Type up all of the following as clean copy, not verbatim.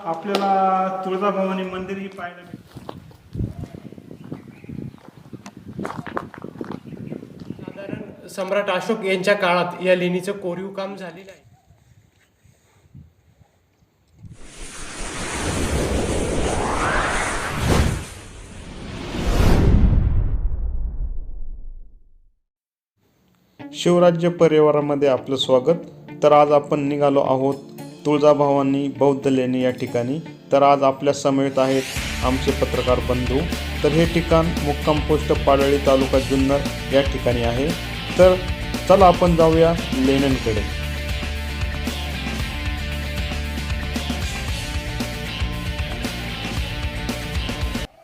आपल्याला तुळजाभवानी मंदिर ही पाहायला मिळतं. साधारण सम्राट अशोक यांच्या काळात या लेणीचं कोरीव काम झालेलं आहे. शिवराज्य परिवारामध्ये आपलं स्वागत. तर आज आपण निघालो आहोत तुळजाभवानी बौद्ध लेणी या ठिकाणी. तर आज आपल्या समेत आहेत आमचे पत्रकार बंधू. तर हे ठिकाण मुक्काम पोस्ट पाडळी तालुका जुन्नर या ठिकाणी आहे. तर चला आपण जाऊया लेण्यांकडे.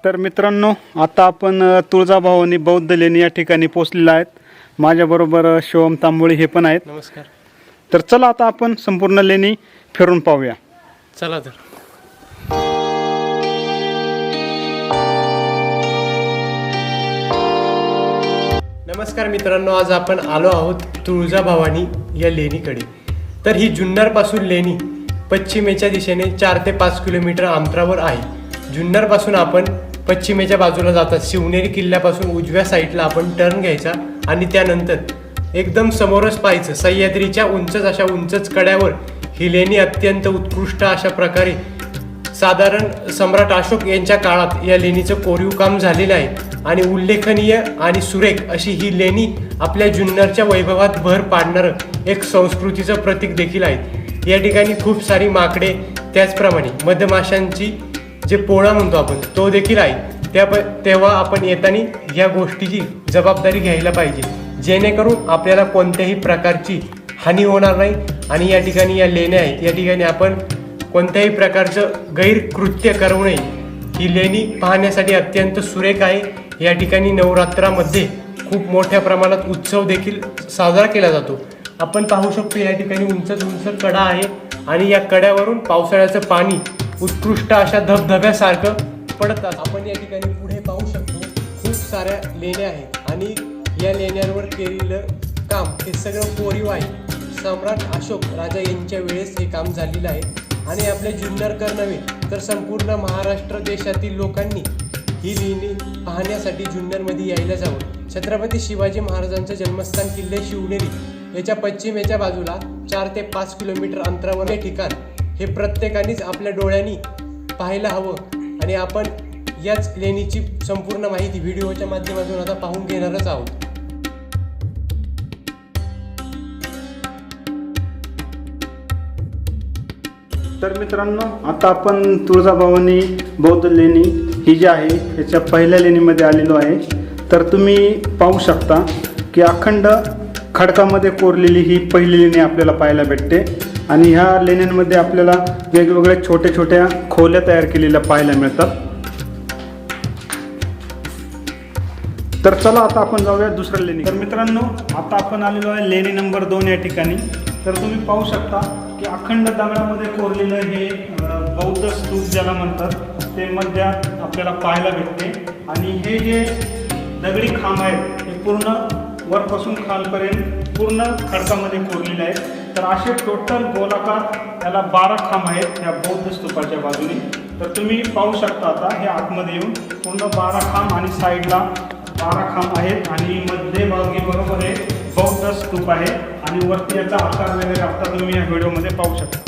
तर मित्रांनो, आता आपण तुळजाभवानी बौद्ध लेणी या ठिकाणी पोहोचलेलो आहेत. माझ्याबरोबर शिवम तांबोळी हे पण आहेत. नमस्कार. तर चला आता आपण संपूर्ण लेणी फिरून पाहूया. चला तर. नमस्कार मित्रांनो, आज आपण आलो आहोत तुळजाभवानी या लेणीकडे. तर ही जुन्नरपासून लेणी पश्चिमेच्या दिशेने 4 ते 5 किलोमीटर अंतरावर आहे. जुन्नरपासून आपण पश्चिमेच्या बाजूला जातात शिवनेरी किल्ल्यापासून उजव्या साईडला आपण टर्न घ्यायचा आणि त्यानंतर एकदम समोरच पाहायचं सह्याद्रीच्या उंचच कड्यावर ही लेणी अत्यंत उत्कृष्ट अशा प्रकारे साधारण सम्राट अशोक यांच्या काळात या लेणीचं कोरीव काम झालेलं आहे आणि उल्लेखनीय आणि सुरेख अशी ही लेणी आपल्या जुन्नरच्या वैभवात भर पाडणारं एक संस्कृतीचं प्रतीक देखील आहे. या ठिकाणी खूप सारी माकडे, त्याचप्रमाणे मधमाशांची जे पोळा म्हणतो आपण तो देखील आहे. तेव्हा आपण येताना या गोष्टीची जबाबदारी घ्यायला पाहिजे, जेणेकरून आपल्याला कोणत्याही प्रकारची हानी होणार नाही. आणि या ठिकाणी या लेण्या आहेत, या ठिकाणी आपण कोणत्याही प्रकारचं गैरकृत्य करू नये. ही लेणी पाहण्यासाठी अत्यंत सुरेख आहे. या ठिकाणी नवरात्रामध्ये खूप मोठ्या प्रमाणात उत्सव देखील साजरा केला जातो. आपण पाहू शकतो या ठिकाणी उंच कडा आहे आणि या कड्यावरून पावसाळ्याचं पाणी उत्कृष्ट अशा धबधब्यासारखं पडत असतं. आपण या ठिकाणी पुढे पाहू शकतो खूप साऱ्या लेण्या आहेत आणि या लेण्यांवर केलेलं काम हे सगळं कोरीव आहे. सम्राट अशोक राजा यांच्या वेळेस हे काम झालेलं आहे आणि आपल्या जुन्नरकर नव्हे तर संपूर्ण महाराष्ट्र देशातील लोकांनी ही लेणी पाहण्यासाठी जुन्नरमध्ये यायला जावं. छत्रपती शिवाजी महाराजांचं जन्मस्थान किल्ले शिवनेरी याच्या पश्चिमेच्या बाजूला 4 ते 5 किलोमीटर अंतरावर हे ठिकाण हे प्रत्येकानेच आपल्या डोळ्यांनी पाहायला हवं. आणि आपण याच लेणीची संपूर्ण माहिती व्हिडिओच्या माध्यमातून आता पाहून घेणारच आहोत. तर मित्रांनो, आता आपण तुळजाभवानी बौद्ध लेणी ही जी आहे याच्या पहिल्या लेणीमध्ये आलेलो आहे. तर तुम्ही पाहू शकता की अखंड खडकामध्ये कोरलेली ही पहिली लेणी आपल्याला पाहायला भेटते. आणि ह्या लेण्यांमध्ये आपल्याला वेगवेगळ्या छोट्या खोल्या तयार केलेल्या पाहायला मिळतात. तर चला आता आपण जाऊया दुसऱ्या लेणी. तर मित्रांनो, आता आपण आलेलो आहे लेणी नंबर 2 या ठिकाणी. तर तुम्ही पाहू शकता की अखंड दगडामध्ये कोरलेलं हे बौद्ध स्तूप ज्याला म्हणतात ते मध्यात आपल्याला पाहायला भेटते. आणि हे जे दगडी खांब आहेत हे पूर्ण वरपासून खालपर्यंत पूर्ण खडकामध्ये कोरलेले आहेत. तर असे टोटल गोलाकार याला 12 खांब आहेत ह्या बौद्ध स्तूपाच्या बाजूने. तर तुम्ही पाहू शकता आता हे आतमध्ये येऊन पूर्ण 12 खांब आणि साईडला 12 खांब आहेत आणि मध्यभागी बरोबर हे बौद्ध स्तूप आहे आणि वरती याचा आकार वगैरे आता तुम्ही या व्हिडिओमध्ये पाहू शकता.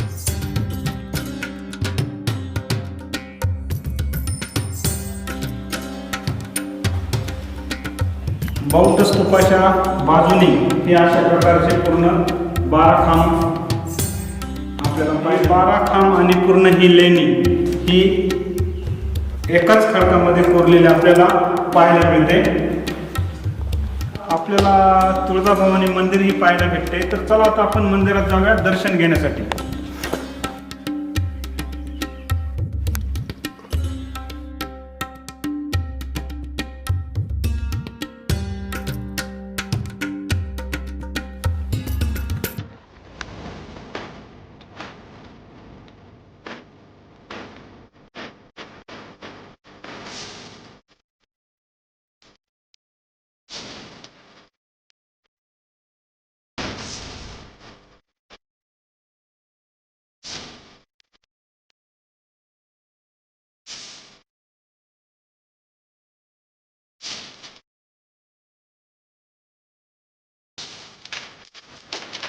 बौद्ध स्तूपाच्या बाजूने हे अशा प्रकारचे पूर्ण 12 खांब आपल्याला पाहिजे. 12 खांब आणि पूर्ण ही लेणी ही एकाच खडकामध्ये कोरलेली आपल्याला पाहायला मिळते. आपल्याला तुळजाभवानी मंदिर ही पाहायला भेटते. तर चला आता आपण मंदिरात जाऊया दर्शन घेण्यासाठी.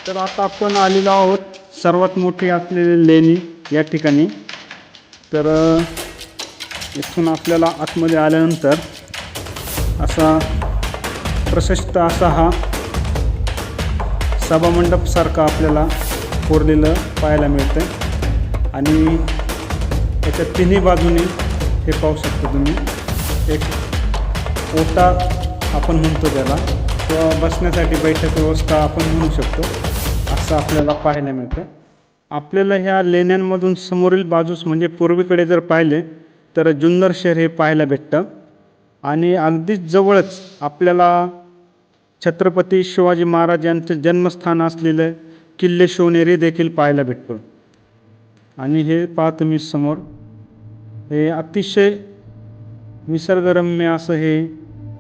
तर आता आपण आलेलो आहोत सर्वात मोठी असलेली लेणी या ठिकाणी. तर इथून आपल्याला आतमध्ये आल्यानंतर असा प्रशस्त असा हा सभामंडपसारखा आपल्याला कोरलेलं पाहायला मिळतं आणि त्याच्या तिन्ही बाजूने हे पाहू शकतो तुम्ही एक ओटा आपण म्हणतो त्याला, किंवा बसण्यासाठी बैठक व्यवस्था आपण म्हणू शकतो, असं आपल्याला पाहायला मिळतं. आपल्याला ह्या लेण्यांमधून समोरील बाजूस म्हणजे पूर्वेकडे जर पाहिले तर जुन्नर शहर हे पाहायला भेटतं आणि अगदीच जवळच आपल्याला छत्रपती शिवाजी महाराज यांचं जन्मस्थान असलेलं किल्ले शिवनेरी देखील पाहायला भेटतो. आणि हे पहा तुम्ही समोर हे अतिशय निसर्गरम्य असं हे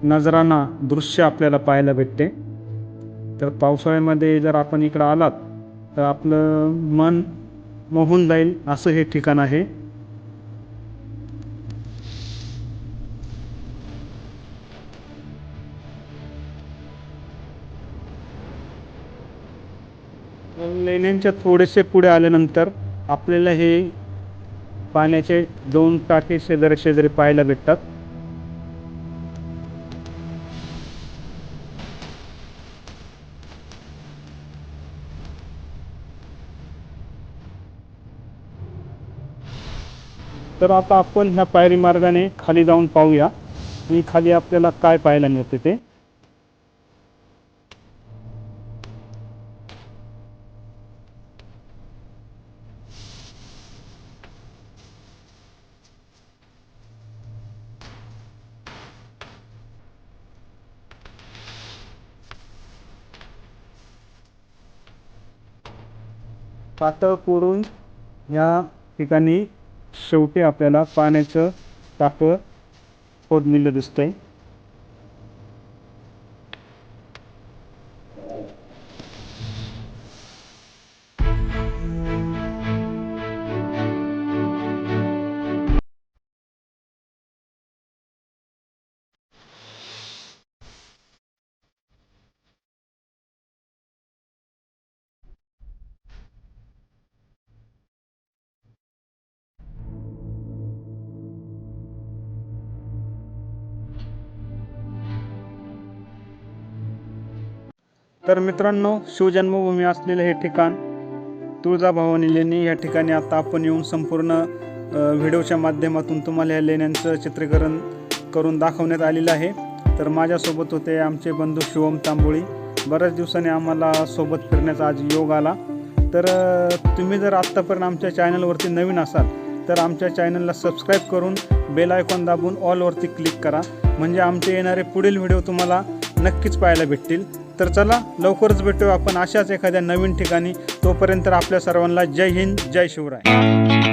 नजराना दृश्य आपल्याला पाहायला भेटते. तर पावसाळ्यामध्ये जर आपण इकडं आलात तर आपलं मन मोहून जाईल असं हे ठिकाण आहे. लेण्यांच्या थोडेसे पुढे आल्यानंतर आपल्याला हे पाण्याचे 2 टाके शेजारी शेजारी पाहायला भेटतात. तर आता आपण ह्या पायरी मार्गाने खाली जाऊन पाहूया आणि खाली आपल्याला काय पाहायला मिळते ते. पातळ कोरून या ठिकाणी शेवटी आपल्याला पाण्याचं टाकं खोदलेलं दिसतंय. तर मित्रांनो, शिवजन्मभूमी असलेलं हे ठिकाण तुळजाभवानी लेणी या ठिकाणी आता आपण येऊन संपूर्ण व्हिडिओच्या माध्यमातून तुम्हाला या लेण्यांचं चित्रीकरण करून दाखवण्यात आलेलं आहे. तर माझ्यासोबत होते आमचे बंधू शिवम तांबोळी. बऱ्याच दिवसांनी आम्हाला सोबत फिरण्याचा आज योग आला. तर तुम्ही जर आत्तापर्यंत आमच्या चॅनलवरती नवीन असाल तर आमच्या चॅनलला सबस्क्राईब करून बेल आयकॉन दाबून ऑलवरती क्लिक करा, म्हणजे आमचे येणारे पुढील व्हिडिओ तुम्हाला नक्कीच पाहायला भेटतील. तर चला लवकरच भेटूया आपण अशाच एखाद्या नवीन ठिकाणी. तोपर्यंत आपल्या सर्वांना जय हिंद, जय शिवराय.